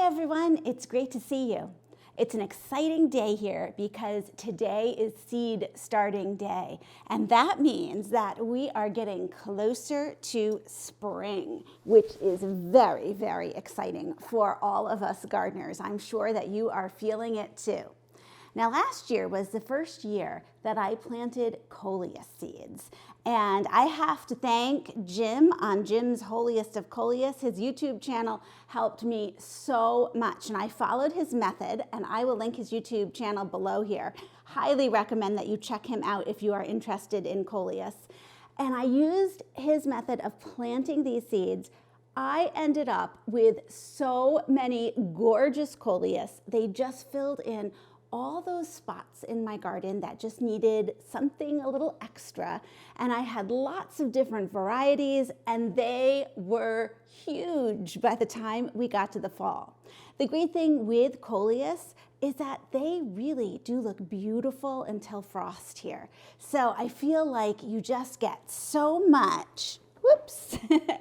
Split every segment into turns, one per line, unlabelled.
everyone, it's great to see you. It's an exciting day here because today is seed starting day, and that means that we are getting closer to spring, which is very, very exciting for all of us gardeners. I'm sure that you are feeling it too. Now, last year was the first year that I planted Coleus seeds. And I have to thank Jim on Jim's Wholiest of Coleus. His YouTube channel helped me so much. And I followed his method, and I will link his YouTube channel below here. Highly recommend that you check him out if you are interested in Coleus. And I used his method of planting these seeds. I ended up with so many gorgeous Coleus. They just filled in all those spots in my garden that just needed something a little extra. And I had lots of different varieties, and they were huge by the time we got to the fall. The great thing with Coleus is that they really do look beautiful until frost here. So I feel like you just get so much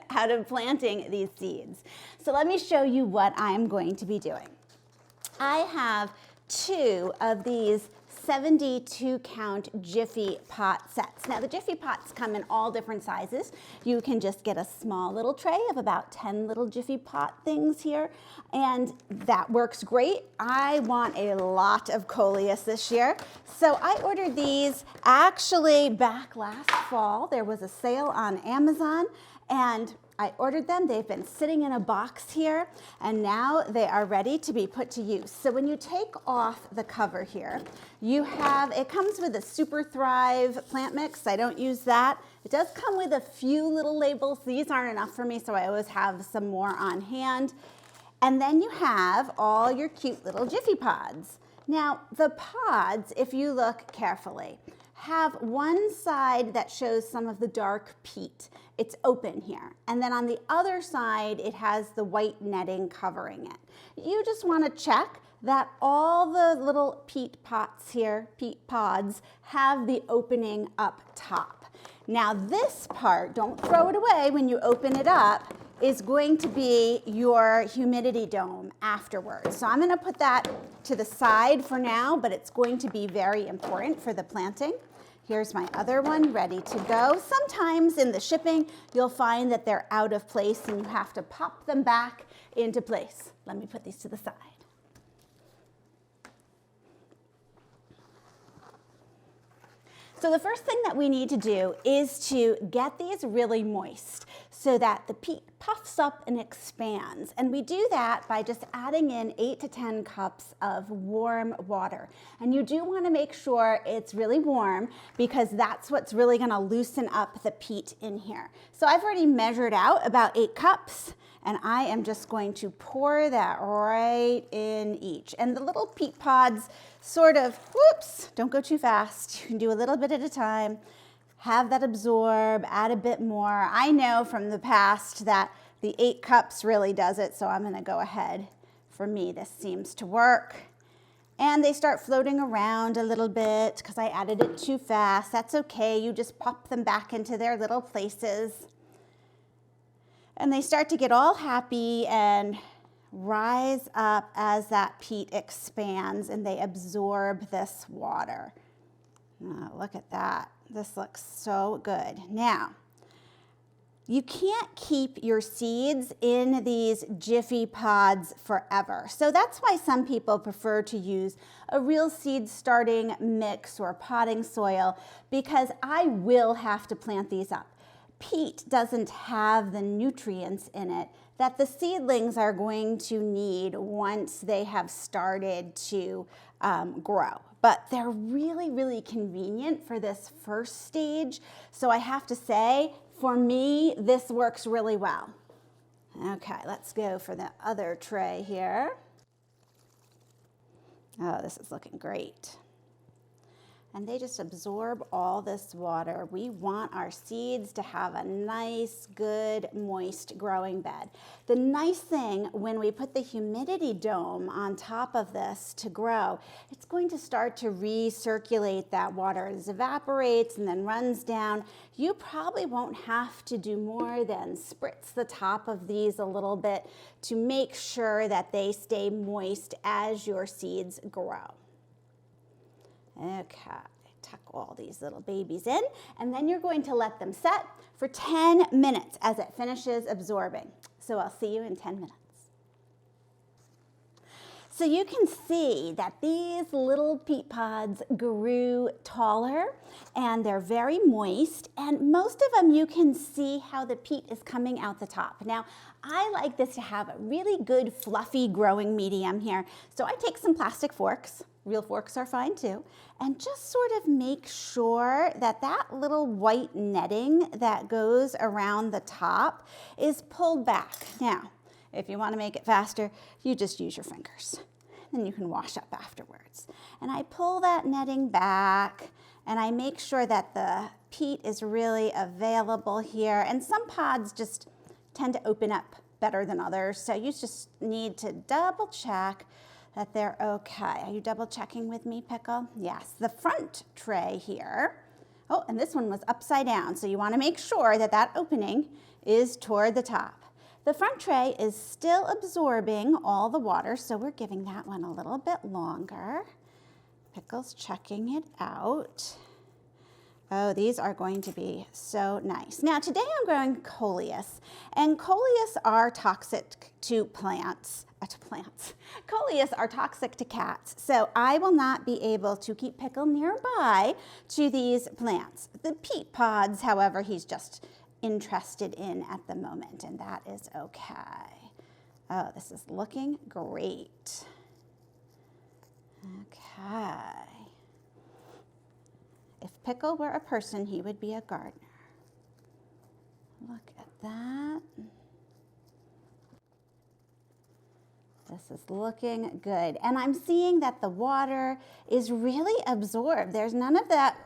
out of planting these seeds. So let me show you what I'm going to be doing. I have two of these 72 count Jiffy Pot sets. Now the Jiffy Pots come in all different sizes. You can just get a small little tray of about 10 little Jiffy Pot things here, and that works great. I want a lot of Coleus this year, so I ordered these actually back last fall. There was a sale on Amazon, and I ordered them. They've been sitting in a box here, and now they are ready to be put to use. So when you take off the cover here, it comes with a Super Thrive plant mix. I don't use that. It does come with a few little labels. These aren't enough for me, so I always have some more on hand. And then you have all your cute little Jiffy Pods. Now, the pods, if you look carefully, have one side that shows some of the dark peat. It's open here. And then on the other side, it has the white netting covering it. You just want to check that all the little peat pots here, peat pods, have the opening up top. Now this part, don't throw it away when you open it up, is going to be your humidity dome afterwards. So I'm going to put that to the side for now, but it's going to be very important for the planting. Here's my other one ready to go. Sometimes in the shipping, you'll find that they're out of place and you have to pop them back into place. Let me put these to the side. So the first thing that we need to do is to get these really moist so that the peat puffs up and expands. And we do that by just adding in 8 to 10 cups of warm water. And you do want to make sure it's really warm because that's what's really going to loosen up the peat in here. So I've already measured out about 8 cups. And I am just going to pour that right in each. And the little peat pods sort of, don't go too fast. You can do a little bit at a time. Have that absorb, add a bit more. I know from the past that the 8 cups really does it, so I'm gonna go ahead. For me, this seems to work. And they start floating around a little bit because I added it too fast. That's okay, you just pop them back into their little places. And they start to get all happy and rise up as that peat expands and they absorb this water. Oh, look at that. This looks so good. Now, you can't keep your seeds in these Jiffy Pods forever. So that's why some people prefer to use a real seed starting mix or potting soil, because I will have to plant these up. Peat doesn't have the nutrients in it that the seedlings are going to need once they have started to grow. But they're really, really convenient for this first stage. So I have to say, for me, this works really well. Okay, let's go for the other tray here. Oh, this is looking great. and they just absorb all this water. We want our seeds to have a nice, good, moist growing bed. The nice thing when we put the humidity dome on top of this to grow, it's going to start to recirculate that water. It evaporates and then runs down. You probably won't have to do more than spritz the top of these a little bit to make sure that they stay moist as your seeds grow. Okay, tuck all these little babies in, and then you're going to let them set for 10 minutes as it finishes absorbing. So I'll see you in 10 minutes. So you can see that these little peat pods grew taller and they're very moist, and most of them you can see how the peat is coming out the top. Now, I like this to have a really good fluffy growing medium here. So I take some plastic forks, real forks are fine too, and just sort of make sure that that little white netting that goes around the top is pulled back. Now, if you want to make it faster, you just use your fingers. Then you can wash up afterwards. And I pull that netting back, and I make sure that the peat is really available here. And some pods just tend to open up better than others, so you just need to double check that they're okay. Are you double checking with me, Pickle? Yes, the front tray here. Oh, and this one was upside down, so you want to make sure that that opening is toward the top. The front tray is still absorbing all the water, so we're giving that one a little bit longer. Pickle's checking it out. Oh, these are going to be so nice. Now, today I'm growing Coleus, and Coleus are toxic to plants. Coleus are toxic to cats, so I will not be able to keep Pickle nearby to these plants. The peat pods, however, he's just interested in at the moment, and that is okay. Oh, this is looking great. Okay. If Pickle were a person, he would be a gardener. Look at that. This is looking good. And I'm seeing that the water is really absorbed. There's none of that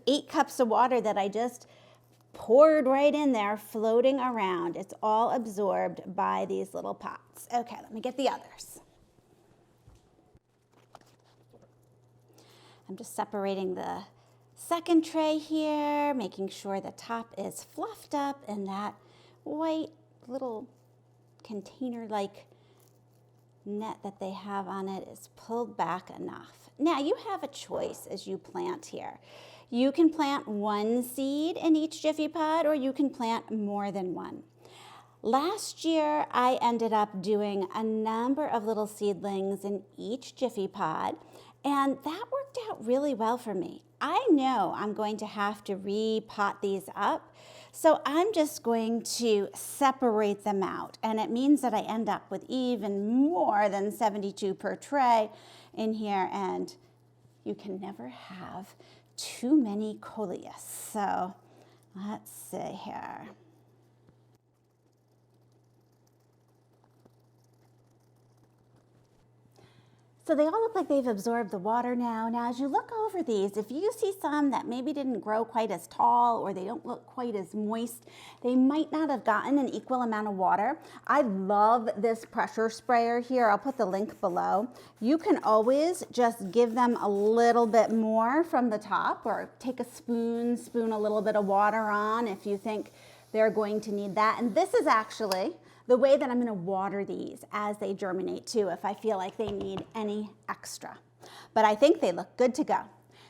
8 cups of water that I just poured right in there floating around. It's all absorbed by these little pots. Okay, let me get the others. I'm just separating the second tray here, making sure the top is fluffed up and that white little container-like net that they have on it is pulled back enough. Now you have a choice as you plant here. You can plant 1 seed in each Jiffy Pod, or you can plant more than 1. Last year, I ended up doing a number of little seedlings in each Jiffy Pod, and that worked out really well for me. I know I'm going to have to repot these up, so I'm just going to separate them out, and it means that I end up with even more than 72 per tray in here, and you can never have too many Coleus. So let's see here. So they all look like they've absorbed the water now. Now, as you look over these, if you see some that maybe didn't grow quite as tall or they don't look quite as moist, they might not have gotten an equal amount of water. I love this pressure sprayer here. I'll put the link below. You can always just give them a little bit more from the top, or take a spoon a little bit of water on if you think they're going to need that. And this is actually the way that I'm going to water these as they germinate too, if I feel like they need any extra. But I think they look good to go.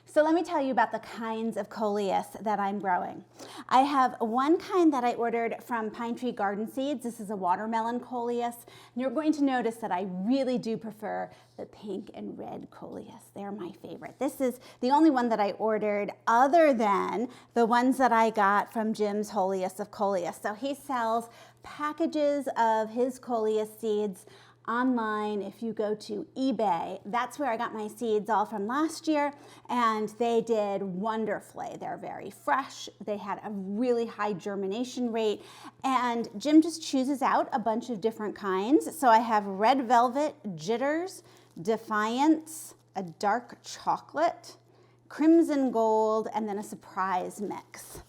So let me tell you about the kinds of Coleus that I'm growing. I have one kind that I ordered from Pinetree Garden Seeds. This is a watermelon Coleus. And you're going to notice that I really do prefer the pink and red Coleus. They're my favorite. This is the only one that I ordered other than the ones that I got from Jim's Wholiest of Coleus. So he sells packages of his Coleus seeds online. If you go to eBay, that's where I got my seeds all from last year, and they did wonderfully. They're very fresh. They had a really high germination rate, and Jim just chooses out a bunch of different kinds. So I have red velvet, jitters, defiance, a dark chocolate, crimson gold, and then a surprise mix.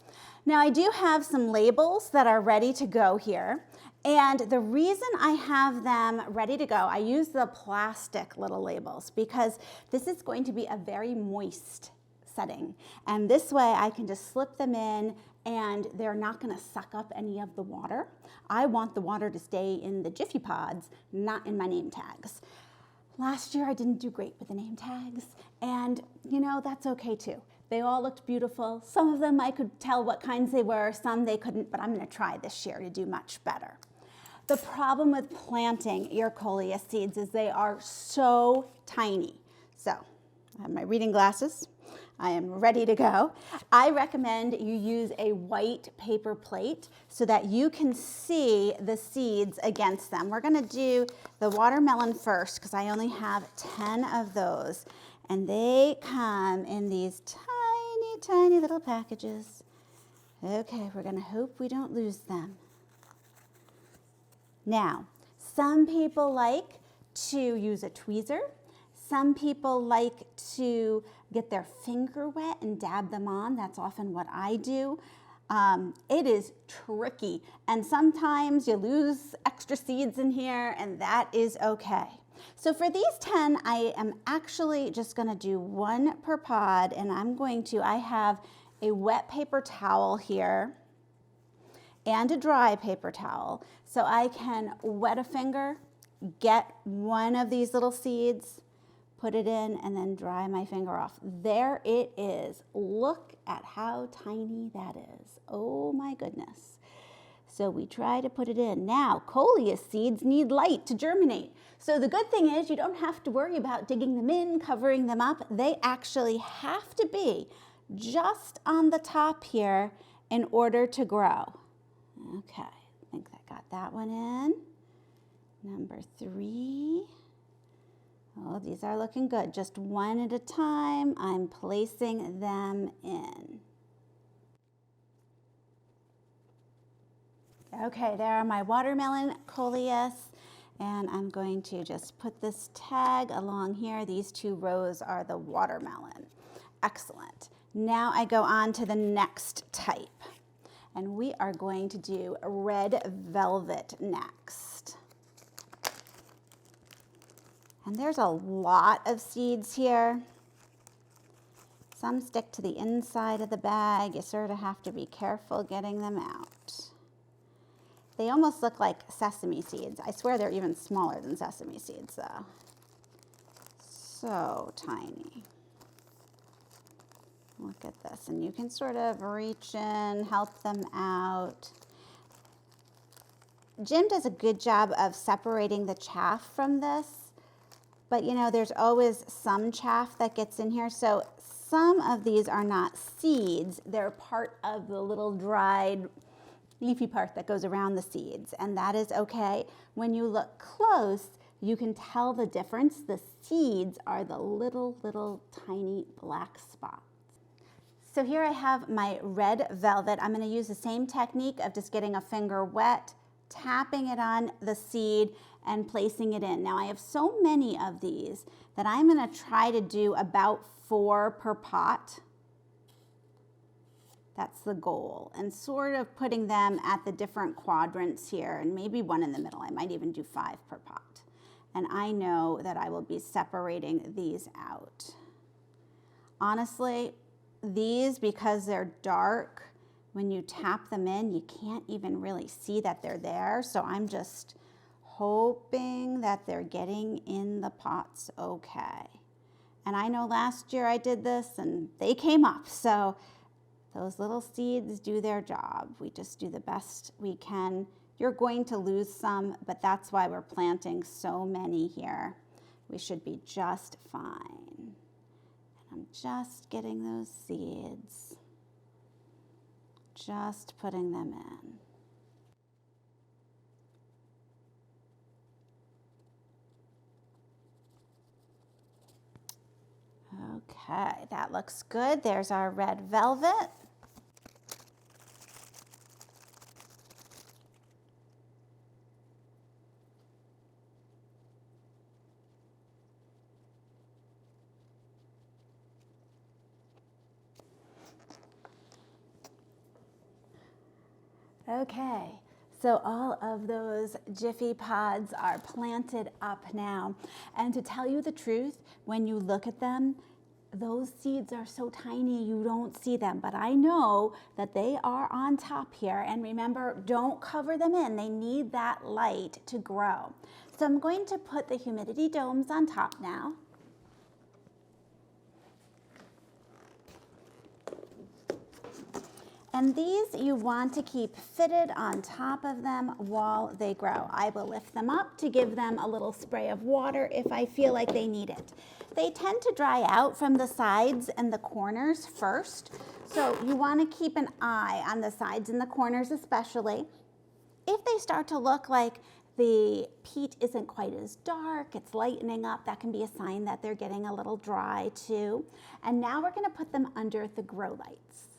Now I do have some labels that are ready to go here. And the reason I have them ready to go, I use the plastic little labels because this is going to be a very moist setting. And this way I can just slip them in and they're not gonna suck up any of the water. I want the water to stay in the Jiffy Pods, not in my name tags. Last year I didn't do great with the name tags, and you know, that's okay too. They all looked beautiful. Some of them I could tell what kinds they were, some they couldn't, but I'm gonna try this year to do much better. The problem with planting your Coleus seeds is they are so tiny. So I have my reading glasses. I am ready to go. I recommend you use a white paper plate so that you can see the seeds against them. We're gonna do the watermelon first because I only have 10 of those. And they come in these tiny, tiny little packages. Okay, we're gonna hope we don't lose them. Now, some people like to use a tweezer. Some people like to get their finger wet and dab them on. That's often what I do. It is tricky, and sometimes you lose extra seeds in here, and that is okay. So for these 10, I am actually just gonna do one per pod, and I have a wet paper towel here and a dry paper towel. So I can wet a finger, get one of these little seeds, put it in, and then dry my finger off. There it is. Look at how tiny that is. Oh my goodness. So we try to put it in. Now, Coleus seeds need light to germinate. So the good thing is you don't have to worry about digging them in, covering them up. They actually have to be just on the top here in order to grow. Okay, I think I got that one in. Number 3. Oh, these are looking good. Just one at a time, I'm placing them in. Okay, there are my watermelon Coleus, and I'm going to just put this tag along here. These 2 rows are the watermelon. Excellent. Now I go on to the next type. And we are going to do red velvet next. And there's a lot of seeds here. Some stick to the inside of the bag. You sort of have to be careful getting them out. They almost look like sesame seeds. I swear they're even smaller than sesame seeds though. So tiny. Look at this, and you can sort of reach in, help them out. Jim does a good job of separating the chaff from this, but you know, there's always some chaff that gets in here. So some of these are not seeds, they're part of the little dried leafy part that goes around the seeds, and that is okay. When you look close, you can tell the difference. The seeds are the little tiny black spots. So here I have my red velvet. I'm going to use the same technique of just getting a finger wet, tapping it on the seed, and placing it in. Now I have so many of these that I'm going to try to do about 4 per pot. That's the goal. And sort of putting them at the different quadrants here, and maybe 1 in the middle. I might even do 5 per pot. And I know that I will be separating these out. Honestly, these, because they're dark, when you tap them in, you can't even really see that they're there. So I'm just hoping that they're getting in the pots okay. And I know last year I did this and they came up. So those little seeds do their job. We just do the best we can. You're going to lose some, but that's why we're planting so many here. We should be just fine. I'm just getting those seeds, just putting them in. Okay, that looks good. There's our red velvet. Okay, so all of those Jiffy pods are planted up now. And to tell you the truth, when you look at them, those seeds are so tiny you don't see them, but I know that they are on top here. And remember, don't cover them in. They need that light to grow. So I'm going to put the humidity domes on top now. And these you want to keep fitted on top of them while they grow. I will lift them up to give them a little spray of water if I feel like they need it. They tend to dry out from the sides and the corners first, so you want to keep an eye on the sides and the corners especially. If they start to look like the peat isn't quite as dark, it's lightening up, that can be a sign that they're getting a little dry too. And now we're going to put them under the grow lights.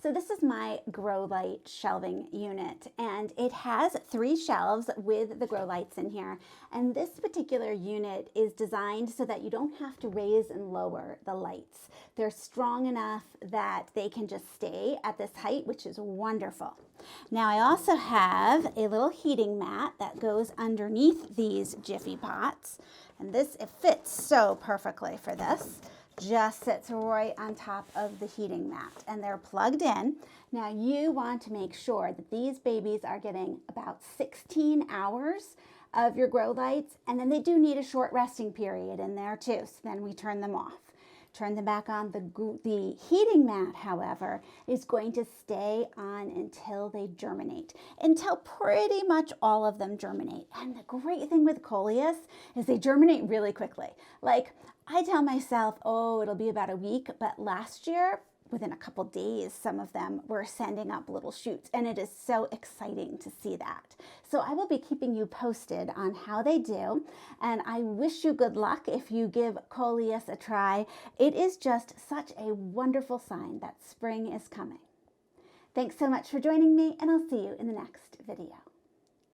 So this is my grow light shelving unit, and it has 3 shelves with the grow lights in here. And this particular unit is designed so that you don't have to raise and lower the lights. They're strong enough that they can just stay at this height, which is wonderful. Now I also have a little heating mat that goes underneath these Jiffy pots, and this, it fits so perfectly for this. Just sits right on top of the heating mat, and they're plugged in. Now you want to make sure that these babies are getting about 16 hours of your grow lights, and then they do need a short resting period in there too, so then we turn them off. Turn them back on. The heating mat, however, is going to stay on until they germinate, until pretty much all of them germinate. And the great thing with Coleus is they germinate really quickly. Like, I tell myself, oh, it'll be about a week, but last year, within a couple days, some of them were sending up little shoots, and it is so exciting to see that. So I will be keeping you posted on how they do, and I wish you good luck if you give Coleus a try. It is just such a wonderful sign that spring is coming. Thanks so much for joining me, and I'll see you in the next video.